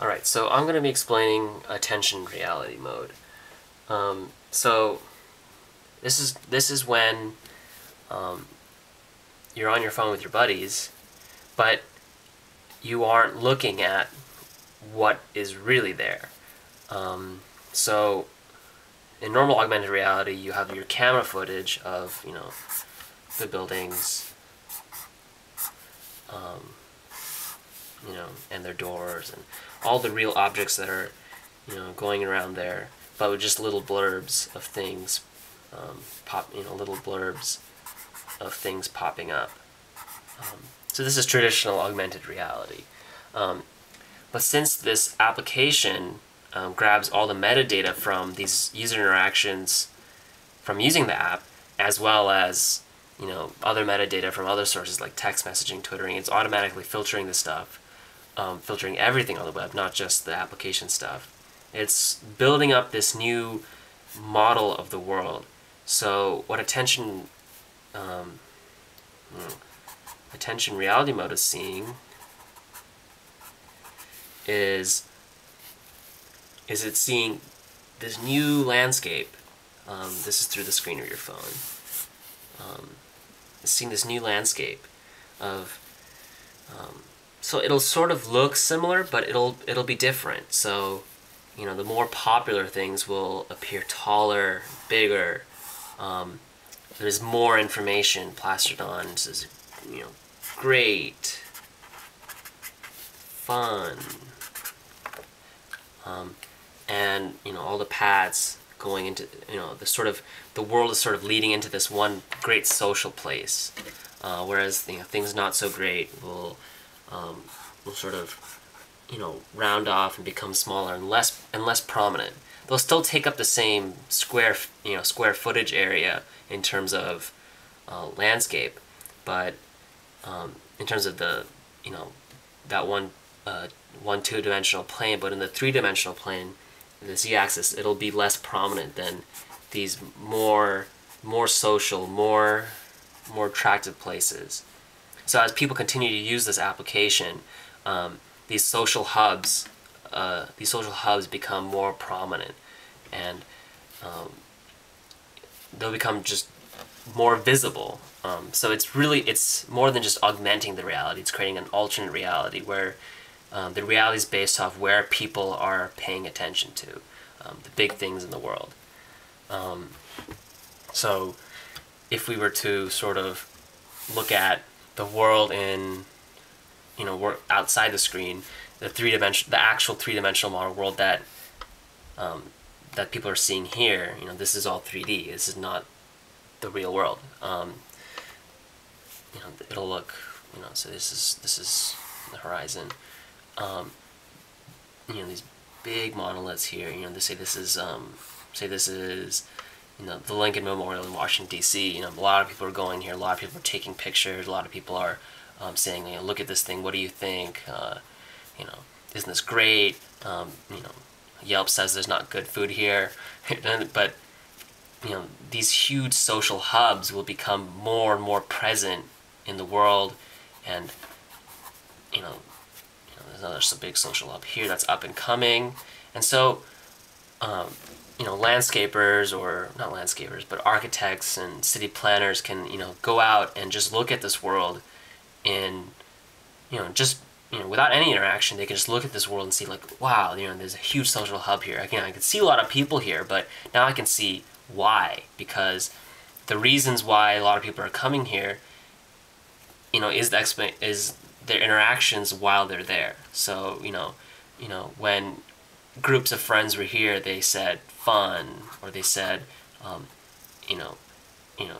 Alright, so I'm going to be explaining attention reality mode. So this is when you're on your phone with your buddies, but you aren't looking at what is really there. So in normal augmented reality, you have your camera footage of the buildings, and their doors and all the real objects that are going around there, but with just little blurbs of things, little blurbs of things popping up. So this is traditional augmented reality. But since this application grabs all the metadata from these user interactions from using the app, as well as other metadata from other sources like text messaging, twittering, it's automatically filtering the stuff, filtering everything on the web, not just the application stuff. It's building up this new model of the world. So what attention reality mode is seeing is it's seeing this new landscape. This is through the screen of your phone. It's seeing this new landscape of so it'll sort of look similar, but it'll be different. So the more popular things will appear taller, bigger. There's more information plastered on. This is great, fun, and all the paths going into the world is sort of leading into this one great social place, whereas things not so great will sort of round off and become smaller and less prominent. They'll still take up the same square footage area in terms of landscape, but in terms of the that one two-dimensional plane, but in the three-dimensional plane, the z-axis, it'll be less prominent than these more social, more attractive places. So as people continue to use this application, these social hubs become more prominent, and they'll become just more visible. So it's more than just augmenting the reality. It's creating an alternate reality where the reality is based off where people are paying attention to, the big things in the world. So if we were to sort of look at the world in we're outside the screen, the actual three-dimensional model world that people are seeing here, this is all 3D. This is not the real world. It'll look, so this is the horizon. These big monoliths here. They say this is the Lincoln Memorial in Washington D.C. A lot of people are going here. A lot of people are taking pictures. A lot of people are saying, look at this thing. What do you think? Isn't this great? Yelp says there's not good food here, but these huge social hubs will become more and more present in the world, and there's another big social hub here that's up and coming, and so landscapers, or not landscapers, but architects and city planners can go out and just look at this world in without any interaction. They can just look at this world and see, like, wow, there's a huge social hub here. Again, I can see a lot of people here, but now I can see why, because the reasons why a lot of people are coming here, is their interactions while they're there. So when groups of friends were here, they said fun, or they said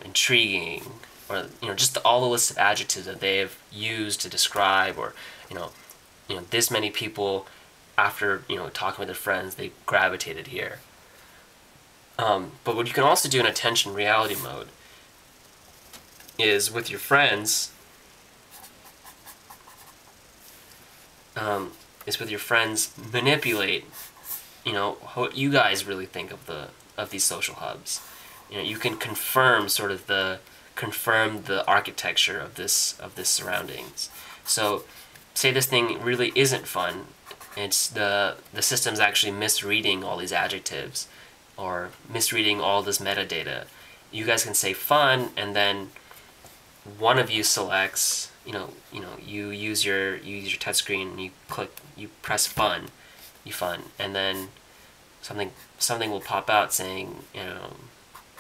intriguing, or just all the list of adjectives that they have used to describe, or this many people, after talking with their friends, they gravitated here. But what you can also do in attention reality mode is with your friends. Manipulate what you guys really think of these social hubs. You can confirm the architecture of this surroundings. So say this thing really isn't fun, It's the system's actually misreading all these adjectives or misreading all this metadata. You guys can say fun, and then one of you selects, you use your touchscreen and you press fun, and then something will pop out saying,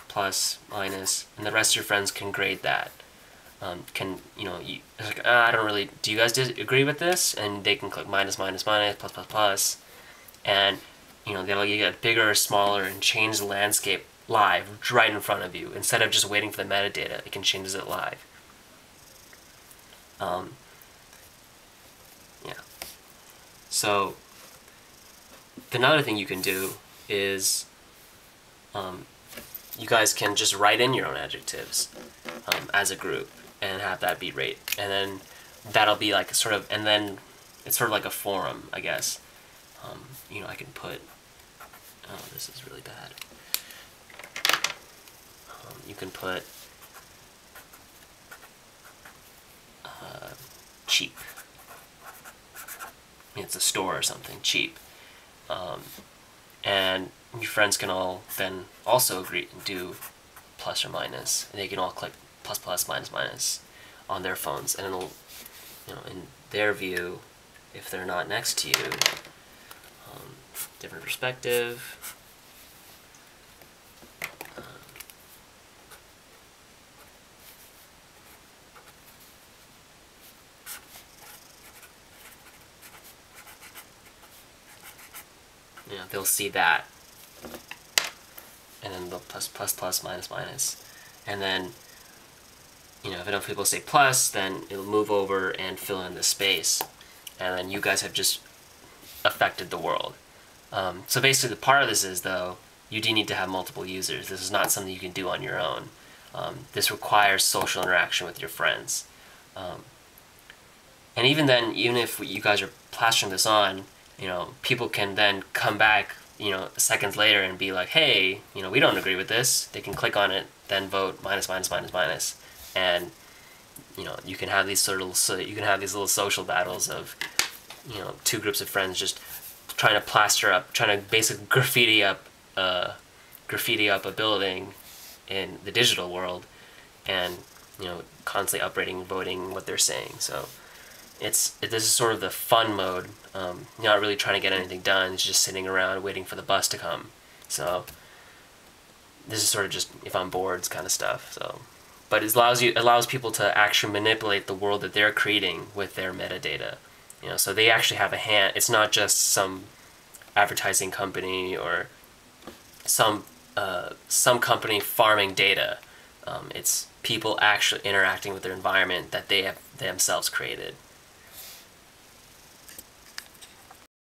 plus, minus, and the rest of your friends can grade that. It's like, I don't really, do you guys agree with this? And they can click minus, minus, minus, plus, plus, plus, and they'll get bigger or smaller and change the landscape live right in front of you. Instead of just waiting for the metadata, it can change it live. Yeah. So another thing you can do is you guys can just write in your own adjectives as a group and have that be rate, and then that'll be like and then it's sort of like a forum, I guess. I can put, oh, this is really bad. You can put cheap. It's a store or something, cheap. And your friends can all then also agree and do plus or minus, and they can all click plus, plus, minus, minus on their phones, and it'll, in their view, if they're not next to you, different perspective. They'll see that, and then they'll plus, plus, plus, minus, minus, and then if enough people say plus, then it'll move over and fill in the space, and then you guys have just affected the world. So basically, the part of this is, though, you do need to have multiple users. This is not something you can do on your own. This requires social interaction with your friends. And even then, even if you guys are plastering this on, people can then come back, seconds later and be like, hey, we don't agree with this. They can click on it, then vote minus, minus, minus, minus, and you can have these little social battles of two groups of friends just trying to basically graffiti up a building in the digital world, and constantly updating and voting what they're saying. So this is sort of the fun mode. You're not really trying to get anything done. It's just sitting around waiting for the bus to come. So this is sort of just if I'm bored kind of stuff. So, but it allows people to actually manipulate the world that they're creating with their metadata. So they actually have a hand. It's not just some advertising company or some company farming data. It's people actually interacting with their environment that they have themselves created.